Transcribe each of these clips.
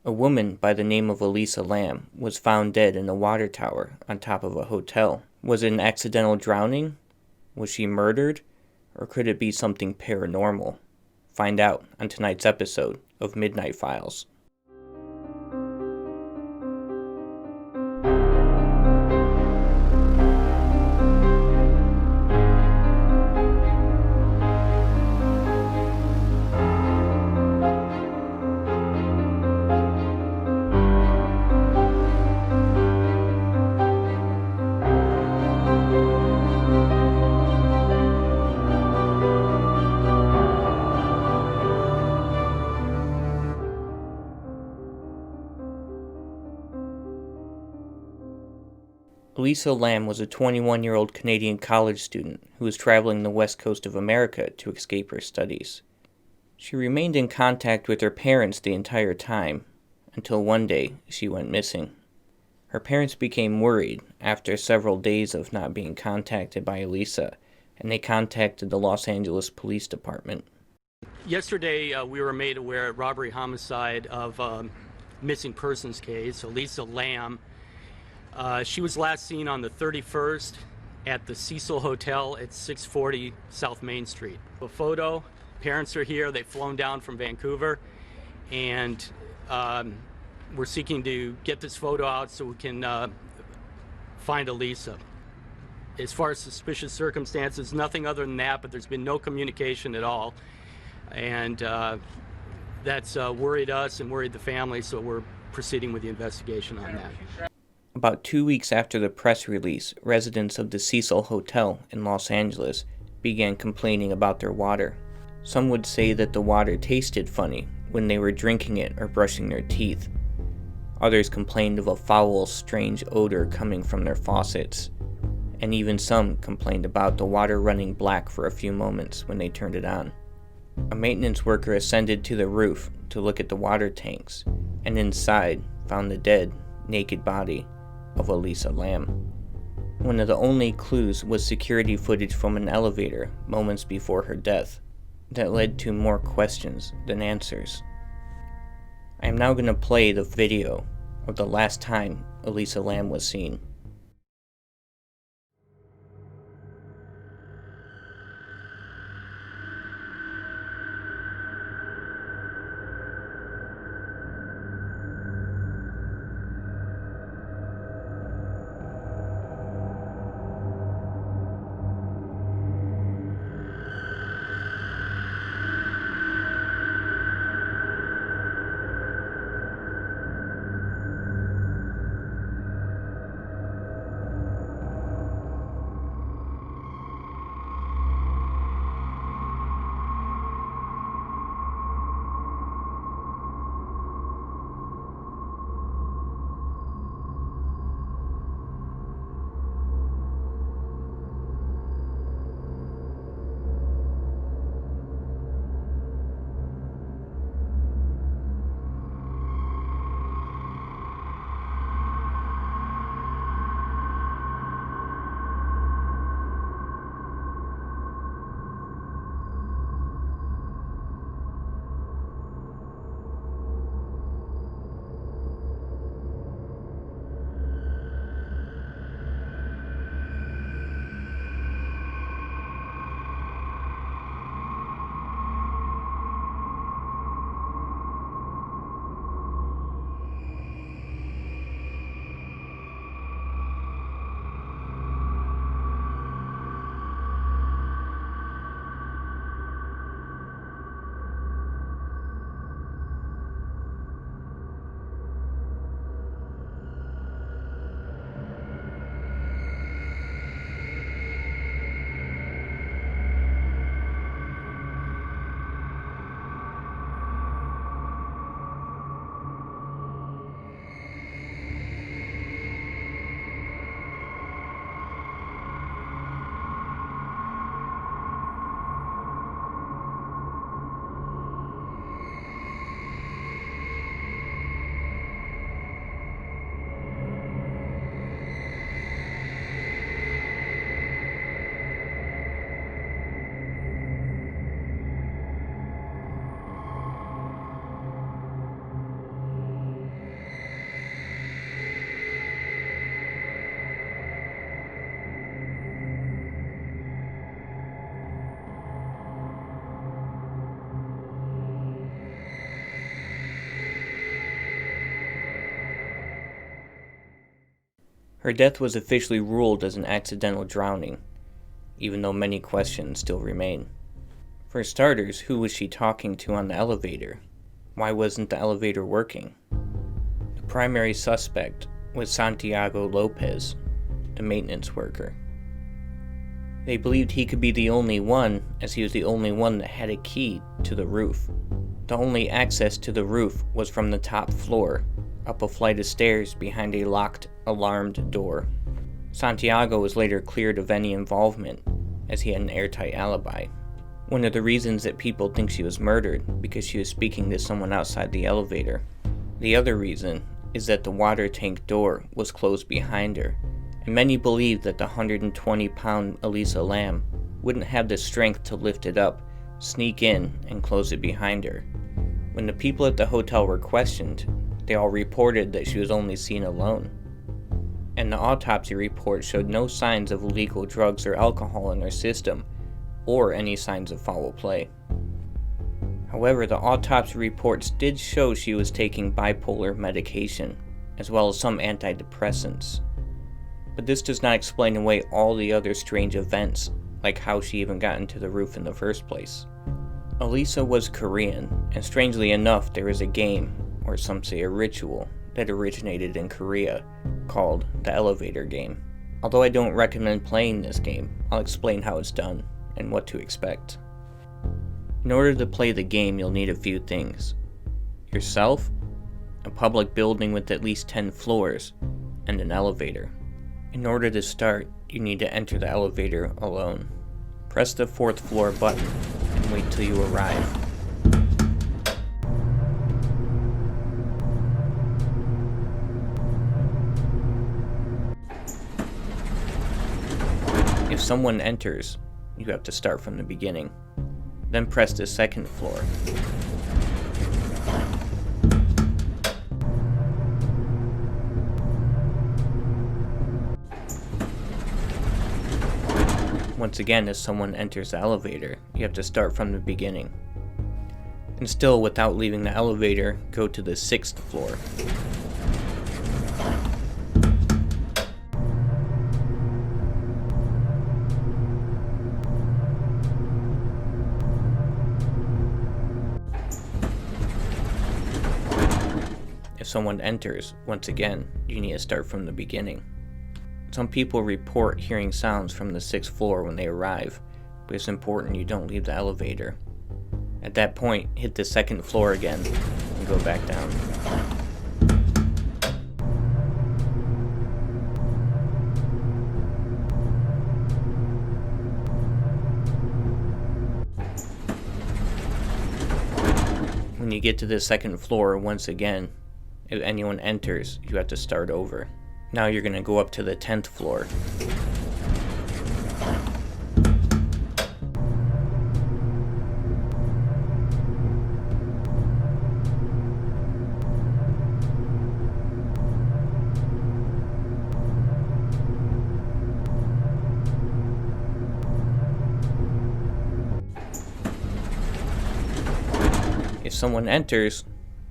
A woman by the name of Elisa Lam was found dead in a water tower on top of a hotel. Was it an accidental drowning? Was she murdered? Or could it be something paranormal? Find out on tonight's episode of Midnight Files. Elisa Lam was a 21-year-old Canadian college student who was traveling the west coast of America to escape her studies. She remained in contact with her parents the entire time, until one day she went missing. Her parents became worried after several days of not being contacted by Elisa, and they contacted the Los Angeles Police Department. Yesterday, we were made aware of robbery homicide of missing persons case, Elisa Lam. She was last seen on the 31st at the Cecil Hotel at 640 South Main Street. A photo, parents are here, they've flown down from Vancouver, and we're seeking to get this photo out so we can find Elisa. As far as suspicious circumstances, nothing other than that, but there's been no communication at all. And that's worried us and worried the family, so we're proceeding with the investigation on that. About 2 weeks after the press release, residents of the Cecil Hotel in Los Angeles began complaining about their water. Some would say that the water tasted funny when they were drinking it or brushing their teeth. Others complained of a foul, strange odor coming from their faucets. And even some complained about the water running black for a few moments when they turned it on. A maintenance worker ascended to the roof to look at the water tanks, and inside found the dead, naked body of Elisa Lam. One of the only clues was security footage from an elevator moments before her death that led to more questions than answers. I am now going to play the video of the last time Elisa Lam was seen. Her death was officially ruled as an accidental drowning, even though many questions still remain. For starters, who was she talking to on the elevator? Why wasn't the elevator working? The primary suspect was Santiago Lopez, the maintenance worker. They believed he could be the only one, as he was the only one that had a key to the roof. The only access to the roof was from the top floor, up a flight of stairs behind a locked, alarmed door. Santiago was later cleared of any involvement, as he had an airtight alibi. One of the reasons that people think she was murdered because she was speaking to someone outside the elevator. The other reason is that the water tank door was closed behind her, and many believed that the 120-pound Elisa Lam wouldn't have the strength to lift it up, sneak in, and close it behind her. When the people at the hotel were questioned, they all reported that she was only seen alone. And the autopsy report showed no signs of illegal drugs or alcohol in her system, or any signs of foul play. However, the autopsy reports did show she was taking bipolar medication, as well as some antidepressants. But this does not explain away all the other strange events, like how she even got into the roof in the first place. Elisa was Korean, and strangely enough, there is a game, or some say a ritual, that originated in Korea, called the elevator game. Although I don't recommend playing this game, I'll explain how it's done, and what to expect. In order to play the game, you'll need a few things. Yourself, a public building with at least 10 floors, and an elevator. In order to start, you need to enter the elevator alone. Press the 4th floor button and wait till you arrive. If someone enters, you have to start from the beginning. Then press the 2nd floor. Once again, if someone enters the elevator, you have to start from the beginning. And still, without leaving the elevator, go to the 6th floor. If someone enters, once again, you need to start from the beginning. Some people report hearing sounds from the 6th floor when they arrive, but it's important you don't leave the elevator. At that point, hit the 2nd floor again, and go back down. When you get to the 2nd floor, once again, if anyone enters, you have to start over. Now you're going to go up to the 10th floor. If someone enters,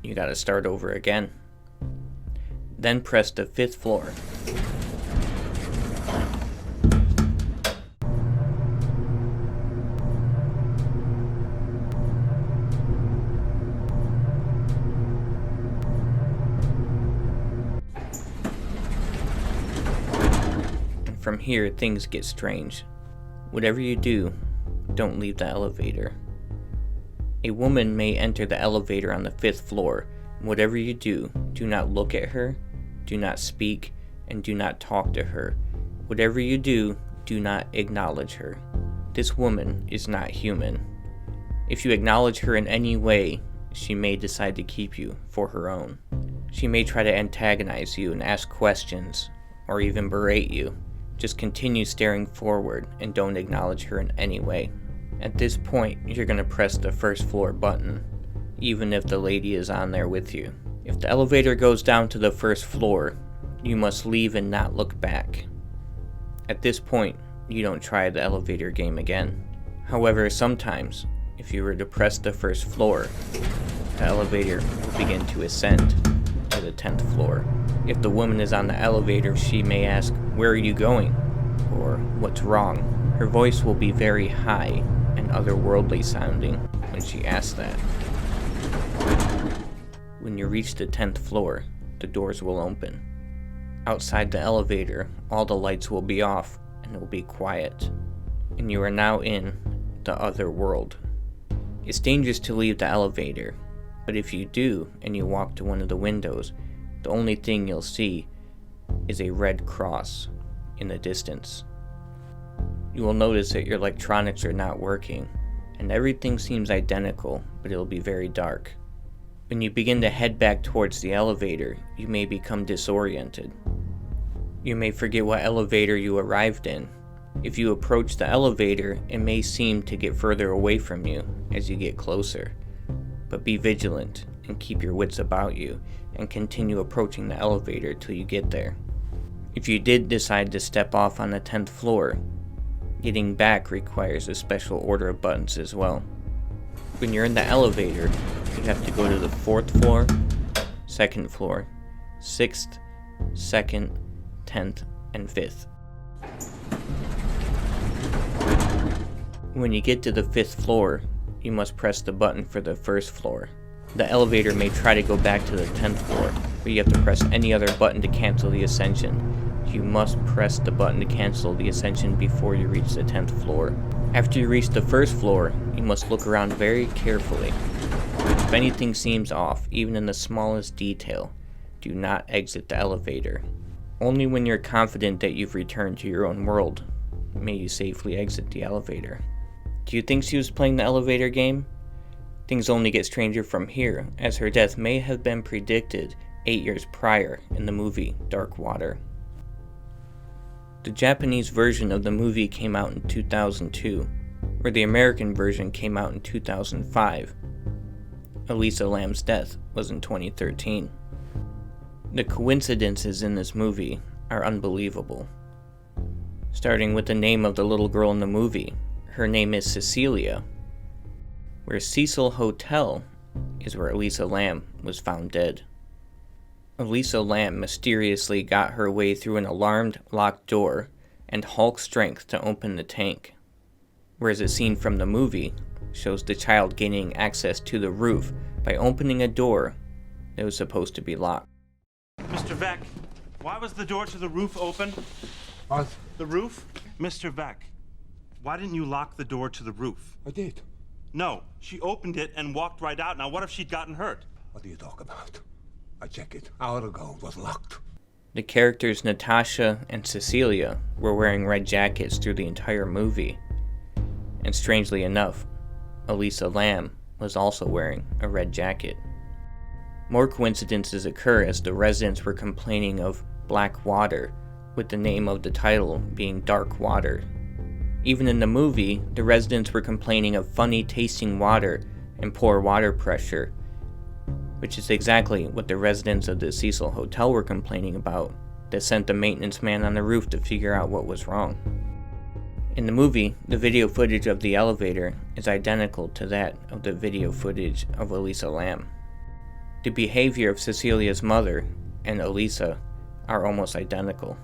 you got to start over again. Then press the 5th floor. And from here, things get strange. Whatever you do, don't leave the elevator. A woman may enter the elevator on the 5th floor. Whatever you do, do not look at her, do not speak, and do not talk to her. Whatever you do, do not acknowledge her. This woman is not human. If you acknowledge her in any way, she may decide to keep you for her own. She may try to antagonize you and ask questions, or even berate you. Just continue staring forward and don't acknowledge her in any way. At this point, you're going to press the 1st floor button, even if the lady is on there with you. If the elevator goes down to the 1st floor, you must leave and not look back. At this point, you don't try the elevator game again. However, sometimes, if you were to press the 1st floor, the elevator will begin to ascend to the 10th floor, If the woman is on the elevator, she may ask, "Where are you going?" or "What's wrong?" Her voice will be very high and otherworldly sounding when she asks that. When you reach the 10th floor, the doors will open. Outside the elevator, all the lights will be off and it will be quiet. And you are now in the other world. It's dangerous to leave the elevator, but if you do and you walk to one of the windows, the only thing you'll see is a red cross in the distance. You will notice that your electronics are not working, and everything seems identical, but it'll be very dark. When you begin to head back towards the elevator, you may become disoriented. You may forget what elevator you arrived in. If you approach the elevator, it may seem to get further away from you as you get closer. But be vigilant and keep your wits about you and continue approaching the elevator till you get there. If you did decide to step off on the 10th floor, getting back requires a special order of buttons as well. When you're in the elevator, you have to go to the 4th floor, 2nd floor, 6th, 2nd, 10th, and 5th. When you get to the 5th floor, you must press the button for the 1st floor. The elevator may try to go back to the 10th floor, but you have to press any other button to cancel the ascension. You must press the button to cancel the ascension before you reach the 10th floor. After you reach the 1st floor, you must look around very carefully. If anything seems off, even in the smallest detail, do not exit the elevator. Only when you're confident that you've returned to your own world may you safely exit the elevator. Do you think she was playing the elevator game? Things only get stranger from here, as her death may have been predicted 8 years prior in the movie Dark Water. The Japanese version of the movie came out in 2002, where the American version came out in 2005. Elisa Lam's death was in 2013. The coincidences in this movie are unbelievable. Starting with the name of the little girl in the movie, her name is Cecilia. Where Cecil Hotel is where Elisa Lam was found dead. Elisa Lam mysteriously got her way through an alarmed, locked door and Hulk strength to open the tank. Whereas a scene from the movie shows the child gaining access to the roof by opening a door that was supposed to be locked. Mr. Beck, why was the door to the roof open? What? The roof? Mr. Beck, why didn't you lock the door to the roof? I did. No, she opened it and walked right out. Now, what if she'd gotten hurt? What do you talk about? I checked it. Hour ago, it was locked. The characters Natasha and Cecilia were wearing red jackets through the entire movie. And strangely enough, Elisa Lam was also wearing a red jacket. More coincidences occur as the residents were complaining of black water, with the name of the title being Dark Water. Even in the movie, the residents were complaining of funny tasting water and poor water pressure, which is exactly what the residents of the Cecil Hotel were complaining about, that sent the maintenance man on the roof to figure out what was wrong. In the movie, the video footage of the elevator is identical to that of the video footage of Elisa Lam. The behavior of Cecilia's mother and Elisa are almost identical.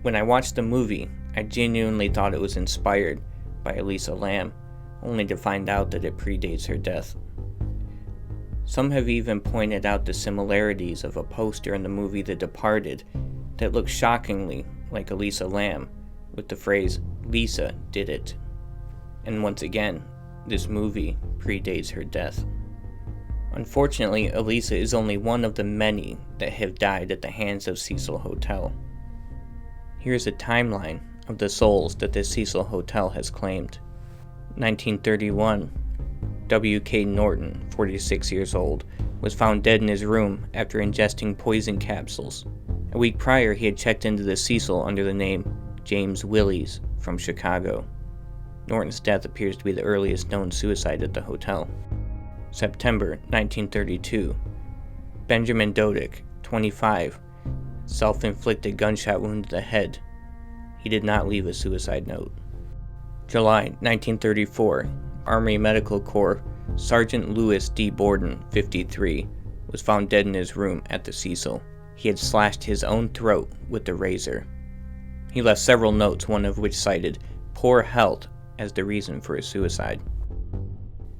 When I watched the movie, I genuinely thought it was inspired by Elisa Lam, only to find out that it predates her death. Some have even pointed out the similarities of a poster in the movie The Departed that looks shockingly like Elisa Lam, with the phrase, "Lisa did it." And once again, this movie predates her death. Unfortunately, Elisa is only one of the many that have died at the hands of Cecil Hotel. Here's a timeline of the souls that the Cecil Hotel has claimed. 1931, W.K. Norton, 46 years old, was found dead in his room after ingesting poison capsules. A week prior, he had checked into the Cecil under the name James Willies from Chicago. Norton's death appears to be the earliest known suicide at the hotel. September 1932, Benjamin Dodick, 25, self-inflicted gunshot wound to the head. He did not leave a suicide note. July 1934, Army Medical Corps Sergeant Louis D. Borden, 53, was found dead in his room at the Cecil. He had slashed his own throat with a razor. He left several notes, one of which cited poor health as the reason for his suicide.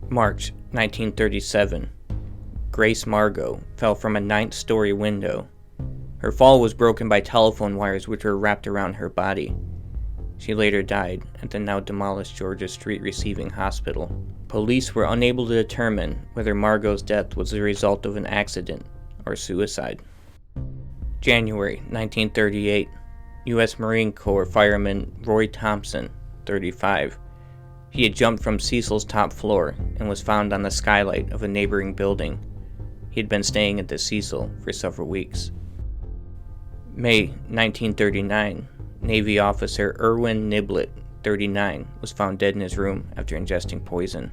March 1937, Grace Margot fell from a 9th-story window. Her fall was broken by telephone wires which were wrapped around her body. She later died at the now demolished Georgia Street Receiving Hospital. Police were unable to determine whether Margot's death was the result of an accident or suicide. January 1938, U.S. Marine Corps fireman Roy Thompson, 35. He had jumped from Cecil's top floor and was found on the skylight of a neighboring building. He had been staying at the Cecil for several weeks. May 1939, Navy officer Irwin Niblett, 39, was found dead in his room after ingesting poison.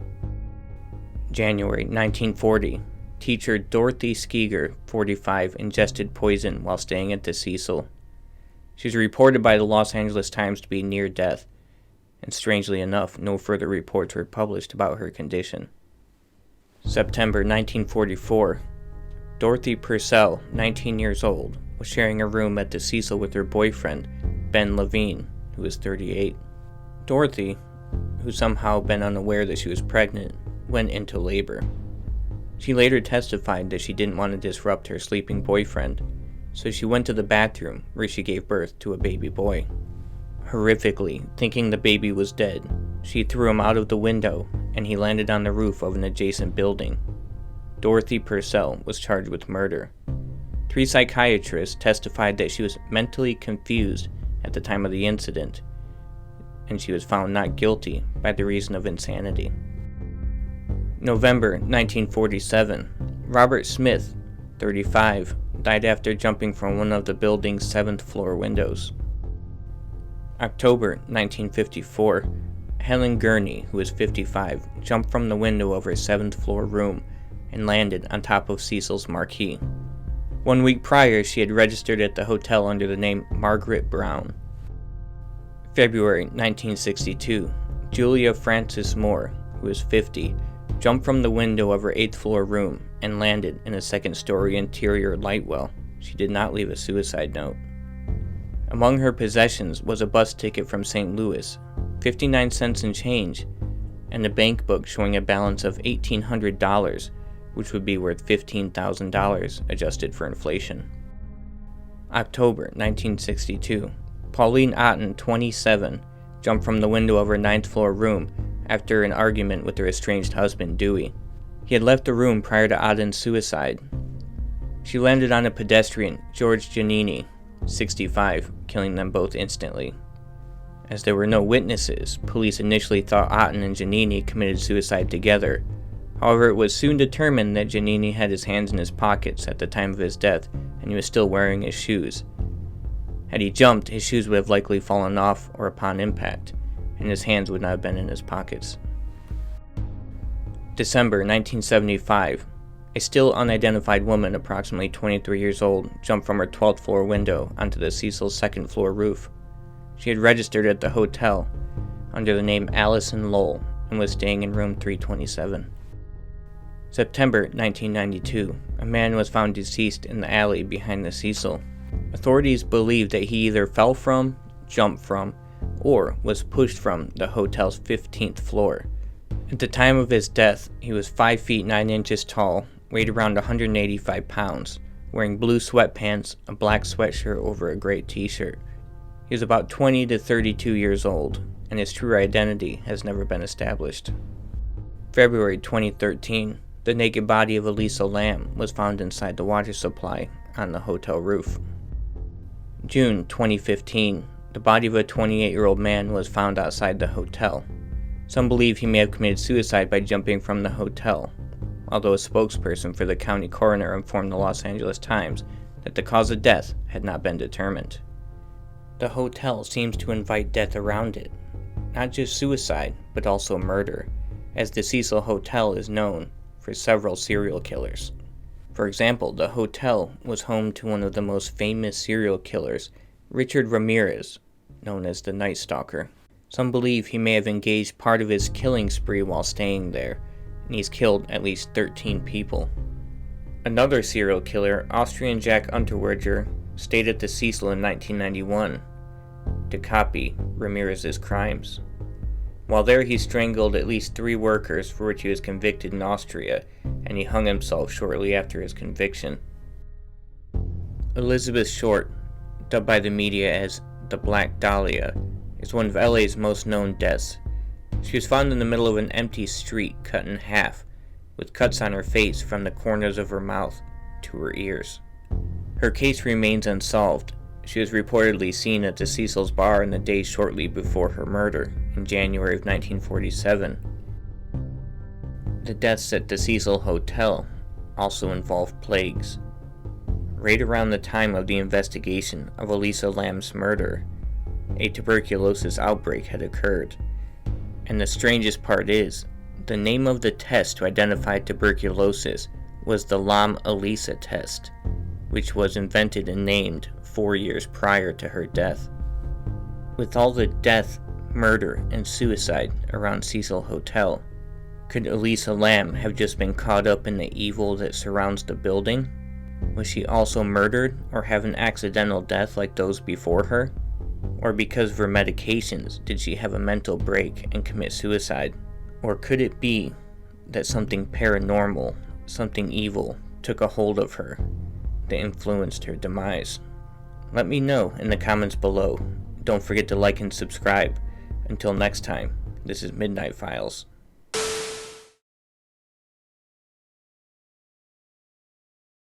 January 1940, teacher Dorothy Skeeger, 45, ingested poison while staying at the Cecil. She was reported by the Los Angeles Times to be near death, and strangely enough, no further reports were published about her condition. September 1944, Dorothy Purcell, 19 years old, was sharing a room at the Cecil with her boyfriend, Ben Levine, who was 38. Dorothy, who somehow been unaware that she was pregnant, went into labor. She later testified that she didn't want to disrupt her sleeping boyfriend, so she went to the bathroom where she gave birth to a baby boy. Horrifically, thinking the baby was dead, she threw him out of the window and he landed on the roof of an adjacent building. Dorothy Purcell was charged with murder. 3 psychiatrists testified that she was mentally confused at the time of the incident, and she was found not guilty by the reason of insanity. November 1947, Robert Smith, 35, died after jumping from one of the building's 7th floor windows. October 1954, Helen Gurney, who was 55, jumped from the window of her 7th floor room and landed on top of Cecil's marquee. 1 week prior, she had registered at the hotel under the name Margaret Brown. February 1962, Julia Frances Moore, who was 50, jumped from the window of her 8th floor room and landed in a 2nd-story interior light well. She did not leave a suicide note. Among her possessions was a bus ticket from St. Louis, 59 cents in change, and a bank book showing a balance of $1,800, which would be worth $15,000 adjusted for inflation. October 1962, Pauline Otten, 27, jumped from the window of her 9th floor room after an argument with her estranged husband, Dewey. He had left the room prior to Otten's suicide. She landed on a pedestrian, George Giannini, 65, killing them both instantly. As there were no witnesses, police initially thought Otten and Giannini committed suicide together. However, it was soon determined that Giannini had his hands in his pockets at the time of his death, and he was still wearing his shoes. Had he jumped, his shoes would have likely fallen off or upon impact, and his hands would not have been in his pockets. December 1975, a still unidentified woman, approximately 23 years old, jumped from her 12th floor window onto the Cecil's 2nd floor roof. She had registered at the hotel under the name Allison Lowell and was staying in room 327. September 1992, a man was found deceased in the alley behind the Cecil. Authorities believe that he either fell from, jumped from, or was pushed from the hotel's 15th floor. At the time of his death, he was 5 feet 9 inches tall, weighed around 185 pounds, wearing blue sweatpants, a black sweatshirt over a gray t-shirt. He was about 20 to 32 years old, and his true identity has never been established. February 2013, the naked body of Elisa Lam was found inside the water supply on the hotel roof. June 2015, the body of a 28-year-old man was found outside the hotel. Some believe he may have committed suicide by jumping from the hotel, although a spokesperson for the county coroner informed the Los Angeles Times that the cause of death had not been determined. The hotel seems to invite death around it, not just suicide, but also murder, as the Cecil Hotel is known for several serial killers. For example, the hotel was home to one of the most famous serial killers, Richard Ramirez, known as the Night Stalker. Some believe he may have engaged part of his killing spree while staying there, and he's killed at least 13 people. Another serial killer, Austrian Jack Unterweger, stayed at the Cecil in 1991 to copy Ramirez's crimes. While there, he strangled at least 3 workers, for which he was convicted in Austria, and he hung himself shortly after his conviction. Elizabeth Short, dubbed by the media as the Black Dahlia, is one of LA's most known deaths. She was found in the middle of an empty street, cut in half, with cuts on her face from the corners of her mouth to her ears. Her case remains unsolved. She was reportedly seen at the Cecil's bar in the days shortly before her murder, in January of 1947. The deaths at the Cecil Hotel also involved plagues. Right around the time of the investigation of Elisa Lam's murder, a tuberculosis outbreak had occurred. And the strangest part is, the name of the test to identify tuberculosis was the Lam-Elisa test, which was invented and named 4 years prior to her death. With all the death, murder, and suicide around Cecil Hotel, could Elisa Lam have just been caught up in the evil that surrounds the building? Was she also murdered or have an accidental death like those before her? Or because of her medications, did she have a mental break and commit suicide? Or could it be that something paranormal, something evil, took a hold of her that influenced her demise? Let me know in the comments below. Don't forget to like and subscribe. Until next time, this is Midnight Files.